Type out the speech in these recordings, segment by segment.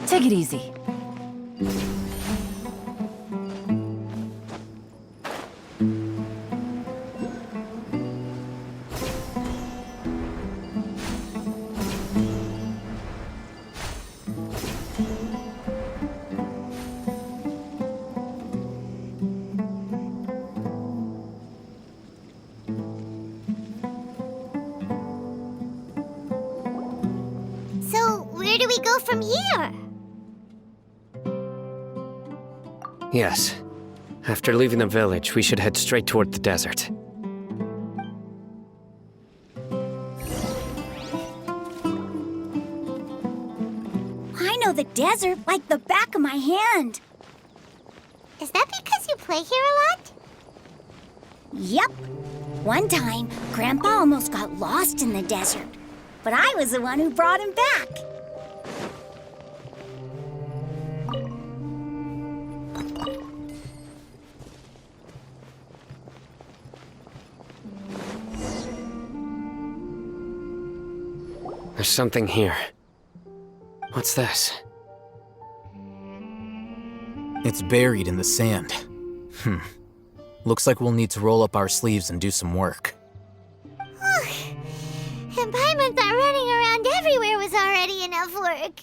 Take it easy. So, where do we go from here? Yes. After leaving the village, we should head straight toward the desert. I know the desert like the back of my hand. Is that because you play here a lot? Yep. One time, Grandpa almost got lost in the desert, but I was the one who brought him back. There's something here. What's this? It's buried in the sand. Looks like we'll need to roll up our sleeves and do some work. And Paimon thought running around everywhere was already enough work.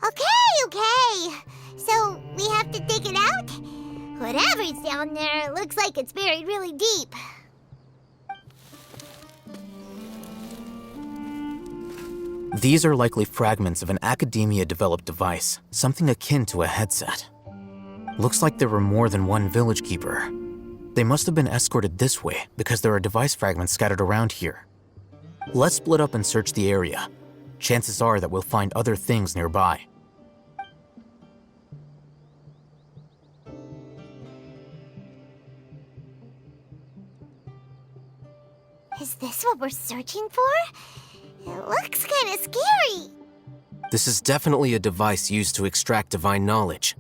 Okay. So, we have to dig it out? Whatever's down there, looks like it's buried really deep. These are likely fragments of an academia-developed device, something akin to a headset. Looks like there were more than one village keeper. They must have been escorted this way because there are device fragments scattered around here. Let's split up and search the area. Chances are that we'll find other things nearby. Is this what we're searching for? It looks kind of scary. This is definitely a device used to extract divine knowledge.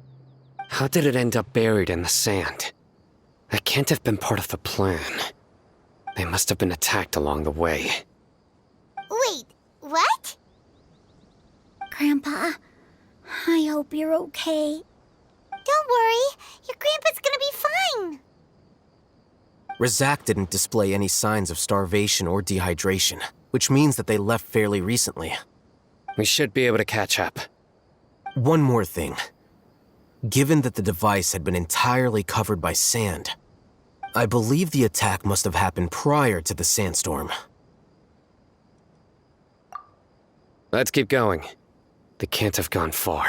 How did it end up buried in the sand? That can't have been part of the plan. They must have been attacked along the way. Wait, what? Grandpa, I hope you're okay. Don't worry, your grandpa's gonna be fine. Razak didn't display any signs of starvation or dehydration, which means that they left fairly recently. We should be able to catch up. One more thing. Given that the device had been entirely covered by sand, I believe the attack must have happened prior to the sandstorm. Let's keep going. They can't have gone far.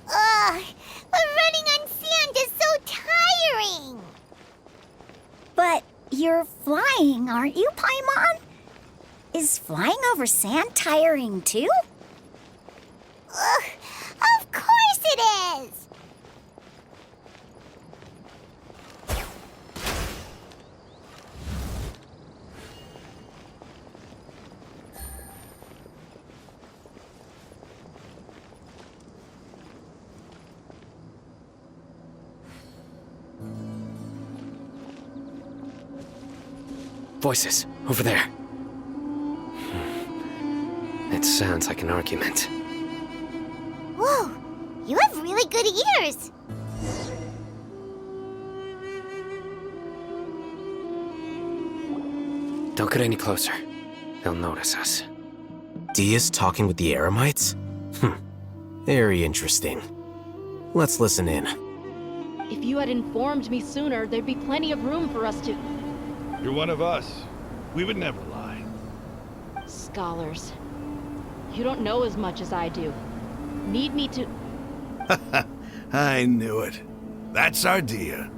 Ugh, but running on sand is so tiring. But you're flying, aren't you, Paimon? Is flying over sand tiring too? Ugh, of course it is. Voices, over there. It sounds like an argument. Whoa, you have really good ears. Don't get any closer. They'll notice us. Dia's talking with the Eremites? Very interesting. Let's listen in. If you had informed me sooner, there'd be plenty of room for us to... You're one of us. We would never lie. Scholars. You don't know as much as I do. Need me to... I knew it. That's our Dia.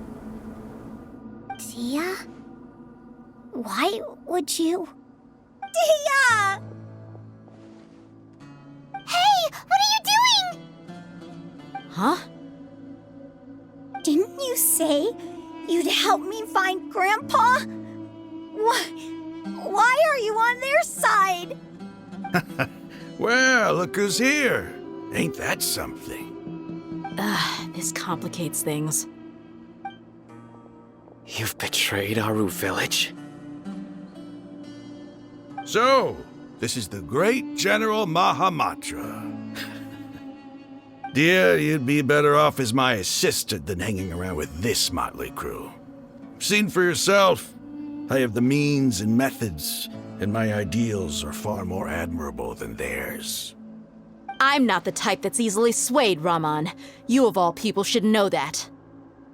Dia? Why would you... Dia! Hey, what are you doing? Huh? Didn't you say you'd help me find Grandpa? Why are you on their side? Well, look who's here. Ain't that something? This complicates things. You've betrayed Aru village? So, this is the great General Mahamatra. Dear, you'd be better off as my assistant than hanging around with this motley crew. Seen for yourself. I have the means and methods, and my ideals are far more admirable than theirs. I'm not the type that's easily swayed, Raman. You of all people should know that.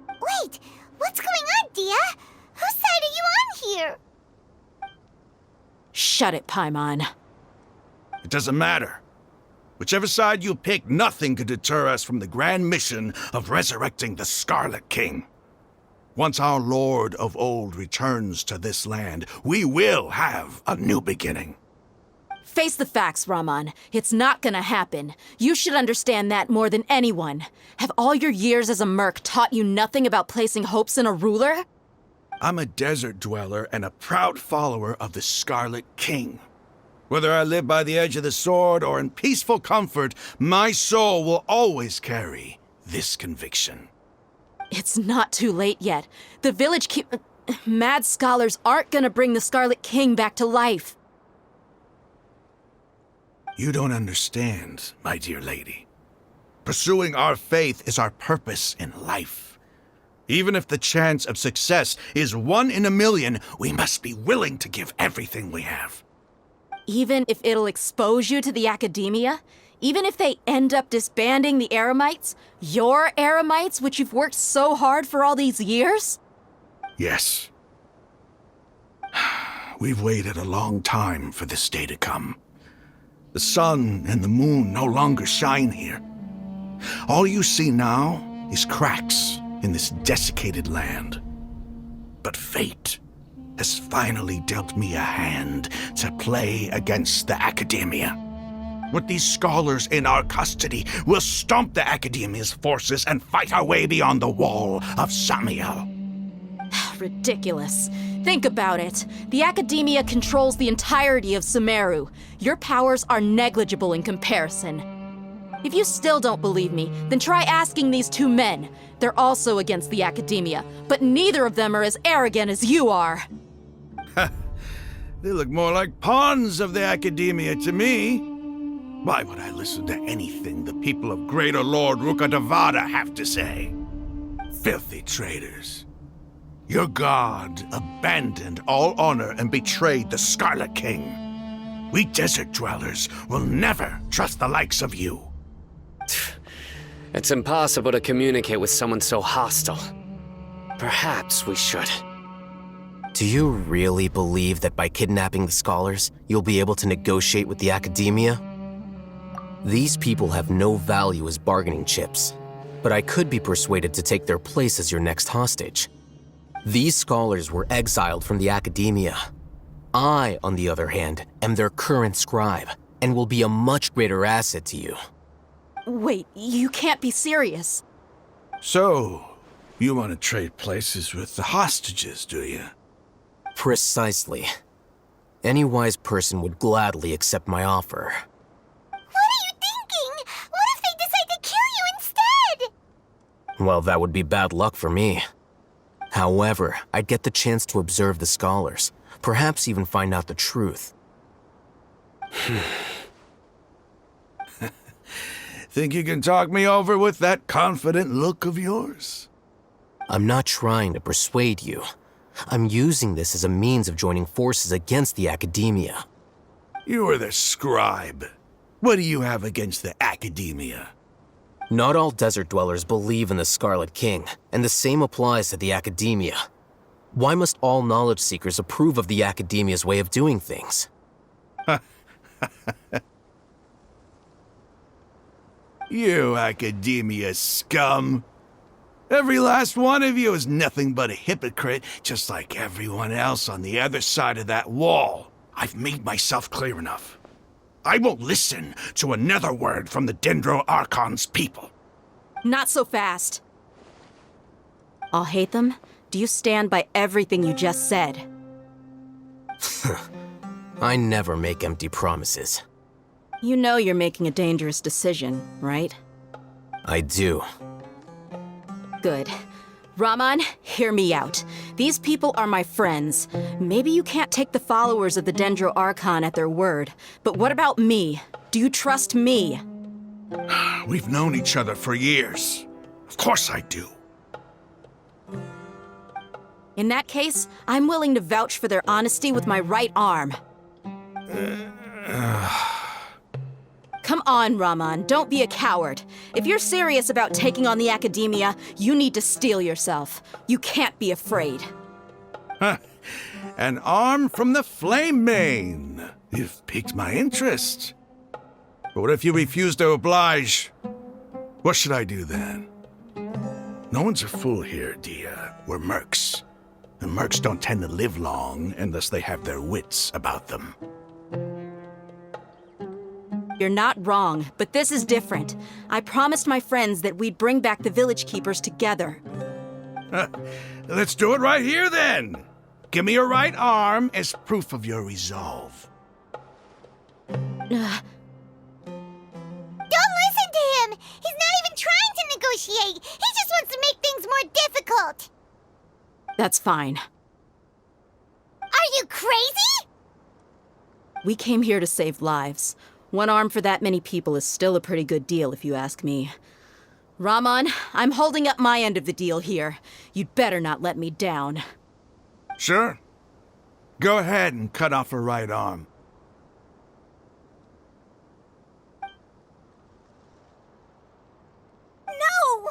Wait, what's going on, Dia? Whose side are you on here? Shut it, Paimon. It doesn't matter. Whichever side you pick, nothing could deter us from the grand mission of resurrecting the Scarlet King. Once our Lord of Old returns to this land, we will have a new beginning. Face the facts, Raman. It's not gonna happen. You should understand that more than anyone. Have all your years as a merc taught you nothing about placing hopes in a ruler? I'm a desert dweller and a proud follower of the Scarlet King. Whether I live by the edge of the sword or in peaceful comfort, my soul will always carry this conviction. It's not too late yet. The village mad scholars aren't gonna bring the Scarlet King back to life. You don't understand, my dear lady. Pursuing our faith is our purpose in life. Even if the chance of success is 1 in a million, we must be willing to give everything we have. Even if it'll expose you to the academia? Even if they end up disbanding the Eremites? Your Eremites, which you've worked so hard for all these years? Yes. We've waited a long time for this day to come. The sun and the moon no longer shine here. All you see now is cracks in this desiccated land. But fate has finally dealt me a hand to play against the academia. With these scholars in our custody, we'll stomp the academia's forces and fight our way beyond the wall of Samiel. Ridiculous. Think about it. The academia controls the entirety of Sumeru. Your powers are negligible in comparison. If you still don't believe me, then try asking these 2 men. They're also against the academia, but neither of them are as arrogant as you are. They look more like pawns of the academia to me. Why would I listen to anything the people of Greater Lord Rukkhadevata have to say? Filthy traitors. Your god abandoned all honor and betrayed the Scarlet King. We desert dwellers will never trust the likes of you. It's impossible to communicate with someone so hostile. Perhaps we should. Do you really believe that by kidnapping the scholars, you'll be able to negotiate with the academia? These people have no value as bargaining chips, but I could be persuaded to take their place as your next hostage. These scholars were exiled from the academia. I, on the other hand, am their current scribe, and will be a much greater asset to you. Wait, you can't be serious. So, you want to trade places with the hostages, do you? Precisely. Any wise person would gladly accept my offer. What are you thinking? What if they decide to kill you instead? Well, that would be bad luck for me. However, I'd get the chance to observe the scholars, perhaps even find out the truth. Think you can talk me over with that confident look of yours? I'm not trying to persuade you. I'm using this as a means of joining forces against the academia. You are the scribe. What do you have against the academia? Not all desert dwellers believe in the Scarlet King, and the same applies to the academia. Why must all knowledge seekers approve of the academia's way of doing things? You academia scum. Every last one of you is nothing but a hypocrite, just like everyone else on the other side of that wall. I've made myself clear enough. I won't listen to another word from the Dendro Archon's people. Not so fast. I'll hate them. Do you stand by everything you just said? I never make empty promises. You know you're making a dangerous decision, right? I do. Good. Raman, hear me out. These people are my friends. Maybe you can't take the followers of the Dendro Archon at their word, but what about me? Do you trust me? We've known each other for years. Of course I do. In that case, I'm willing to vouch for their honesty with my right arm. Come on, Raman, don't be a coward. If you're serious about taking on the Academia, you need to steel yourself. You can't be afraid. An arm from the Flame Mane. You've piqued my interest. But what if you refuse to oblige? What should I do then? No one's a fool here, Dia. We're mercs. And mercs don't tend to live long unless they have their wits about them. You're not wrong, but this is different. I promised my friends that we'd bring back the village keepers together. Let's do it right here then. Give me your right arm as proof of your resolve. Don't listen to him! He's not even trying to negotiate! He just wants to make things more difficult! That's fine. Are you crazy? We came here to save lives. One arm for that many people is still a pretty good deal, if you ask me. Raman, I'm holding up my end of the deal here. You'd better not let me down. Sure. Go ahead and cut off her right arm. No!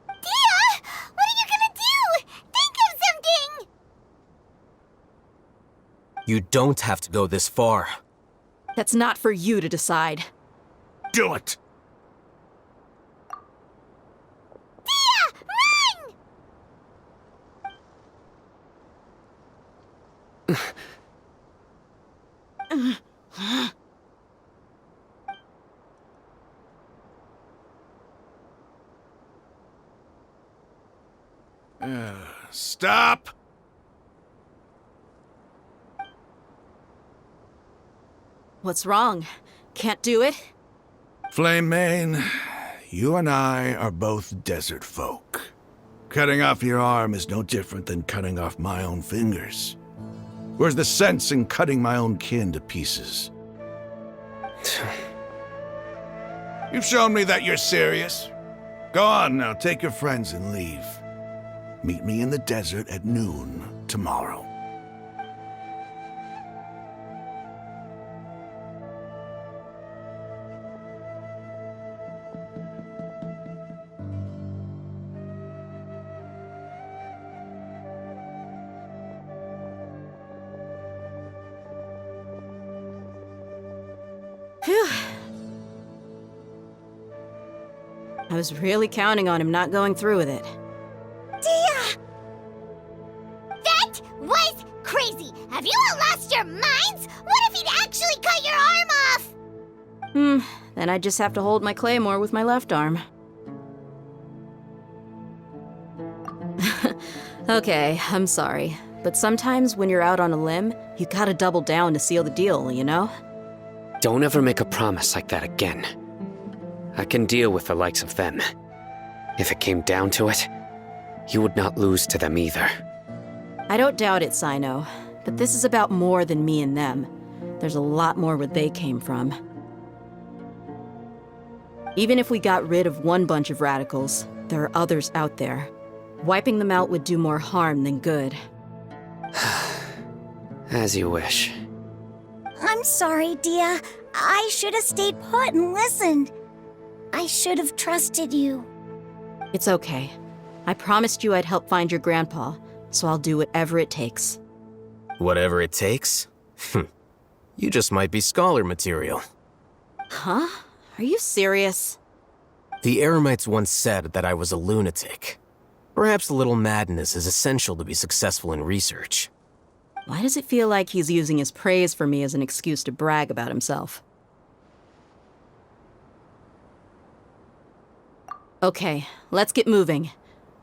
Dia! What are you gonna do? Think of something! You don't have to go this far. That's not for you to decide. Do it! Dia! Run! Stop! What's wrong? Can't do it? Flame Mane, you and I are both desert folk. Cutting off your arm is no different than cutting off my own fingers. Where's the sense in cutting my own kin to pieces? You've shown me that you're serious. Go on now, take your friends and leave. Meet me in the desert at noon tomorrow. Phew. I was really counting on him not going through with it. Dia! That was crazy! Have you all lost your minds? What if he'd actually cut your arm off? Then I just have to hold my claymore with my left arm. Okay, I'm sorry. But sometimes when you're out on a limb, you gotta double down to seal the deal, you know? Don't ever make a promise like that again. I can deal with the likes of them. If it came down to it, you would not lose to them either. I don't doubt it, Sino. But this is about more than me and them. There's a lot more where they came from. Even if we got rid of one bunch of radicals, there are others out there. Wiping them out would do more harm than good. As you wish. I'm sorry, Dia. I should have stayed put and listened. I should have trusted you. It's okay. I promised you I'd help find your grandpa, so I'll do whatever it takes. Whatever it takes? You just might be scholar material. Huh? Are you serious? The Eremites once said that I was a lunatic. Perhaps a little madness is essential to be successful in research. Why does it feel like he's using his praise for me as an excuse to brag about himself? Okay, let's get moving.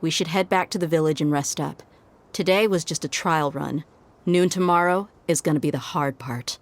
We should head back to the village and rest up. Today was just a trial run. Noon tomorrow is gonna be the hard part.